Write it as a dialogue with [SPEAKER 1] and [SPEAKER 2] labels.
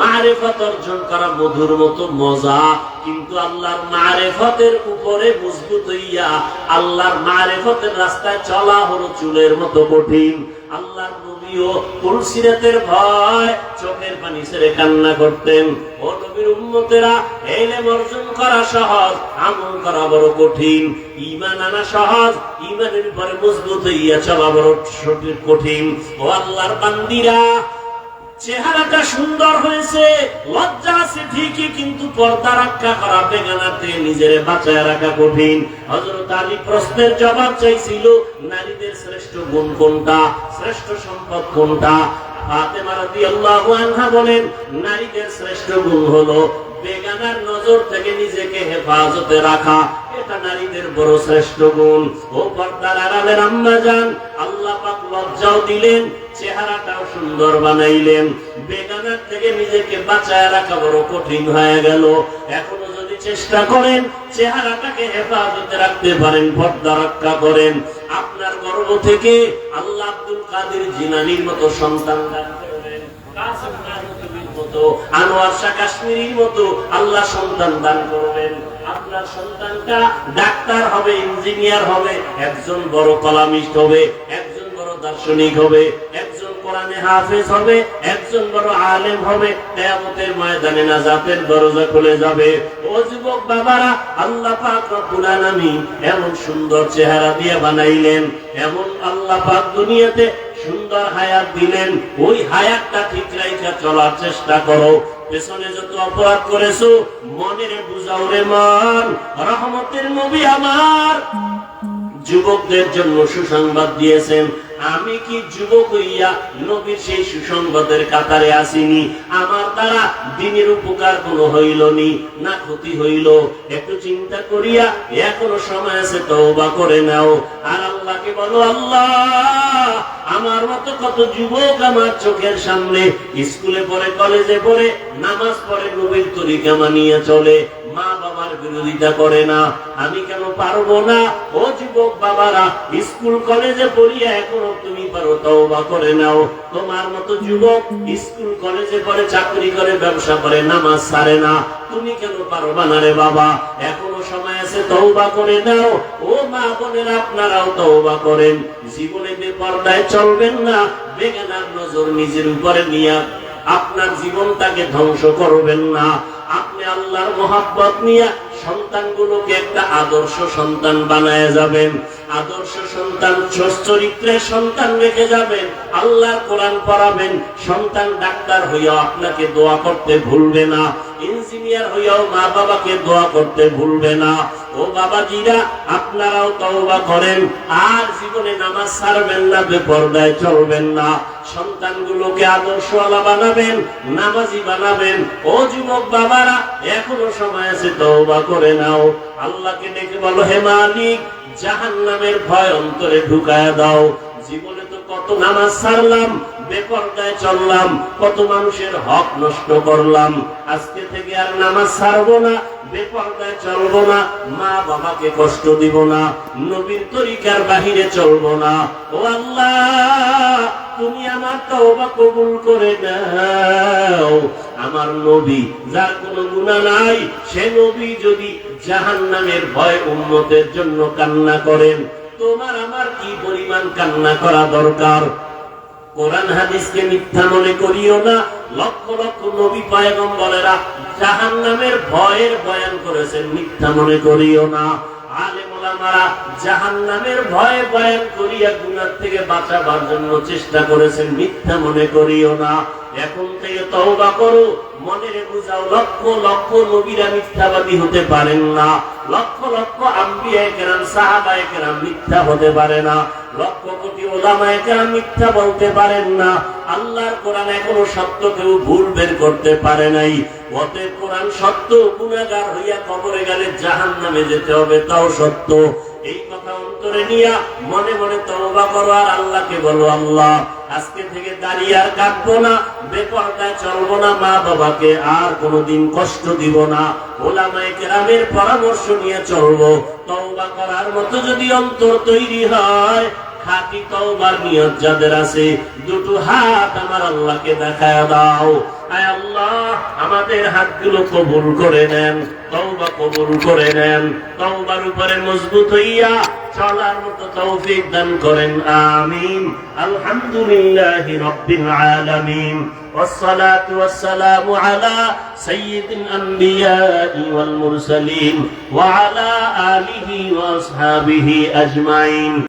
[SPEAKER 1] মারিফত অর্জন করা মধুর মতো মজা, কিন্তু আল্লাহর মারিফতের উপরে মজবুত হইয়া আল্লাহর মারিফতের রাস্তায় চলা হলো চুলের মতো কঠিন। আল্লাহর নবীও পুলসিরাতের ভয় চোখের পানি ছেড়ে কান্না করতেন। ও নবীর উম্মতেরা, ইলম অর্জন করা সহজ, আমল করা বড় কঠিন। ঈমান আনা সহজ, ঈমানের উপরে মজবুত হইয়া চলা বড় কঠিন। ও আল্লাহর বান্দিরা, চেহারাটা সুন্দর হয়েছে, লজ্জা আছে ঠিকই, কিন্তু পর্দা রক্ষা করা, বেগানাতে নিজের বাঁচায় রাখা কঠিন। হযরত আলী প্রশ্নের জবাব চাইছিল, নারীদের শ্রেষ্ঠ গুণ কোনটা, শ্রেষ্ঠ সম্পদ কোনটা? ফাতেমা রাদিয়াল্লাহু আনহা বলেন, নারীদের শ্রেষ্ঠ গুণ হলো বেগানার নজর থেকে নিজেকে হেফাজতে রাখা, এটা নারীদের বড় শ্রেষ্ঠ গুণ। ও পর্দার আড়ালের আম্মা জান, আল্লাহ পাক লজ্জাও দিলেন, চেহারাটাও সুন্দর বানাইলেন। বেগানার থেকে নিজেকে বাঁচায় রাখা বড় কঠিন হয়ে গেল। এখনো যদি চেষ্টা করেন চেহারাটাকে হেফাজতে রাখতে পারেন, পর্দা রক্ষা করেন, আপনার গর্ভ থেকে আল্লাহ আব্দুল কাদের জিলানীর মতো সন্তান দান করবেন, কাসেম নানবীর মতো, আনোয়ার শাহ কাশ্মীরির মতো আল্লাহ সন্তান দান করবেন। আপনার সন্তানটা ডাক্তার হবে, ইঞ্জিনিয়ার হবে, একজন বড় কলামিস্ট হবে, একজন বড় দার্শনিক হবে, একজন কোরআনে হাফেজ হবে, একজন বড় আলেম হবে। কিয়ামতের ময়দানে নাজাতের দরজা খুলে যাবে। ও যুবক বাবারা, আল্লাহ পাক রব্বুল আলামিন এমন সুন্দর চেহারা দিয়ে বানাইলেন, এমন আল্লাহ পাক দুনিয়াতে সুন্দর হায়াত দিলেন। ওই হায়াতটা ঠিক রাখা চলার চেষ্টা করো। পেছনে যত অপরাধ করেছো মনের বুঝাও রে মন। রহমতের নবী আমার যুবকদের জন্য সুসংবাদ দিয়েছেন। আমি কি যুবক হইয়া নবীর সেই সুসংবাদের কাতারে আসিনি? আমার দ্বারা দ্বীনের উপকার কোনো হইল নি, না ক্ষতি হইল? একটু চিন্তা করিয়া এখনো সময় আছে, তওবা করে নাও। আর আল্লাহকে বলো, আল্লাহ আমার মতো কত যুবক আমার চোখের সামনে স্কুলে পড়ে, কলেজে পড়ে, নামাজ পড়ে, নবীর তরিকা মানিয়ে চলে, মা বাবার বিরোধিতা করে না, আমি কেন পারবো না? ও যুবক বাবারা, স্কুল কলেজে পড়িয়া এখনো তুমি পারো, তওবা করে নাও। তোমার মতো যুবক স্কুল কলেজে পড়ে, চাকরি করে, ব্যবসা করে, নামাজ ছাড়ে না, তুমি কেন পারবা না রে বাবা? এখনো সময় আছে, তওবা করে নাও। ও মা বোনেরা, আপনারাও তওবা করেন। জীবনে বেপরদায় চলবেন না, বেগানার নজর নিজের উপরে নিয়ে আপনার জীবনটাকে ধ্বংস করবেন না। আপনি আল্লাহর মহব্বত নিয়ে সন্তানগুলোকে একটা আদর্শ সন্তান বানায় যাবেন, আদর্শ সন্তান, চরিত্রের সন্তান রেখে যাবেন, আল্লাহর কোরআন পড়াবেন। সন্তান ডাক্তার হইয়াও আপনাকে দোয়া করতে ভুলবে না, ইঞ্জিনিয়ার হইয়াও মা বাবাকে দোয়া করতে ভুলবে না। ও বাবাজিরা, আপনারাও তওবা করেন, আর জীবনে নামাজ ছাড়বেন না, বেপরদায় চলবেন না। সন্তানগুলোকে আদর্শওয়ালা বানাবেন, নামাজি বানাবেন। ও যুবক বাবারা, এখনো সময় আছে, তওবা করে নাও। আল্লাহকে ডেকে বলো, হে মালিক, জাহান্নামের ভয় অন্তরে ঢুকায়া দাও। জীবনে তো কত নামাজ ছাড়লাম, বেপরদায় চললাম, কত মানুষের হক নষ্ট করলাম। আজকে থেকে আর নামাজ ছাড়বো না, বেপরদায় চলবো না, মা বাবাকে কষ্ট দিব না, নবীর তরিকার বাহিরে চলবো না। ও আল্লাহ, তুমি আমার তওবা কবুল করে নাও। আমার নবী, যার কোনো গুনাহ নাই, সে নবী যদি জাহান্নামের ভয় উম্মতের জন্য কান্না করেন, তোমার আমার কি পরিমাণ কান্না করা দরকার? কোরআন হাদিসকে মিথ্যা মনে করিও না। লক্ষ লক্ষ নবী পয়গম্বরেরা জাহান্নামের ভয়ের বয়ান করেছেন, মিথ্যা মনে করিও না। আলেম ওলামারা জাহান্নামের ভয়ে বয়ান করিয়া গুনাহ থেকে বাঁচাবার জন্য চেষ্টা করেছেন, মিথ্যা মনে করিও না। এখন থেকে তওবা করো, মনে বুঝাও, লক্ষ লক্ষ নবীরা মিথ্যাবাদী হতে পারেন না, লক্ষ লক্ষ আম্বিয়া কেরাম, সাহাবায়ে কেরাম মিথ্যা হতে পারে না, লক্ষ কোটি ওলামায়ে কেরাম মিথ্যা বলতে পারেন না। আল্লাহর কোরআন এখনো সত্য কেউ ভুল বের করতে পারে নাই। অতএব কোরআন সত্য, গুনাহগার হইয়া কবরে গেলে জাহান্নামে যেতে হবে, তাও সত্য। এই কথা অন্তরে নিয়া মনে মনে তওবা করো, আর আল্লাহকে বলো, আল্লাহ আজকে থেকে দাঁড়িয়ে আর কাঁদবো না, বেপরদায় চলবো না, মা বাবাকে আর কোনোদিন কষ্ট দিব না, ওলামায়ে কেরামের পরামর্শ নিয়ে চলবো। তওবা করার মতো যদি অন্তর তৈরি হয়, খাঁটি তওবার নিয়ত যাদের আছে দুটো হাত আমার আল্লাহকে দেখায় দাও। আয় আল্লাহ, আমাদের হাতগুলো কবুল করে নেন, তওবা কবুল করে নেন, তওবার উপরে মজবুত হইয়া চলার মতো তৌফিক দান করেন। আমিন। আলহামদুলিল্লাহি রাব্বিল আলামিন। والصلاة والسلام على سيد الأنبياء والمرسلين وعلى آله وأصحابه أجمعين.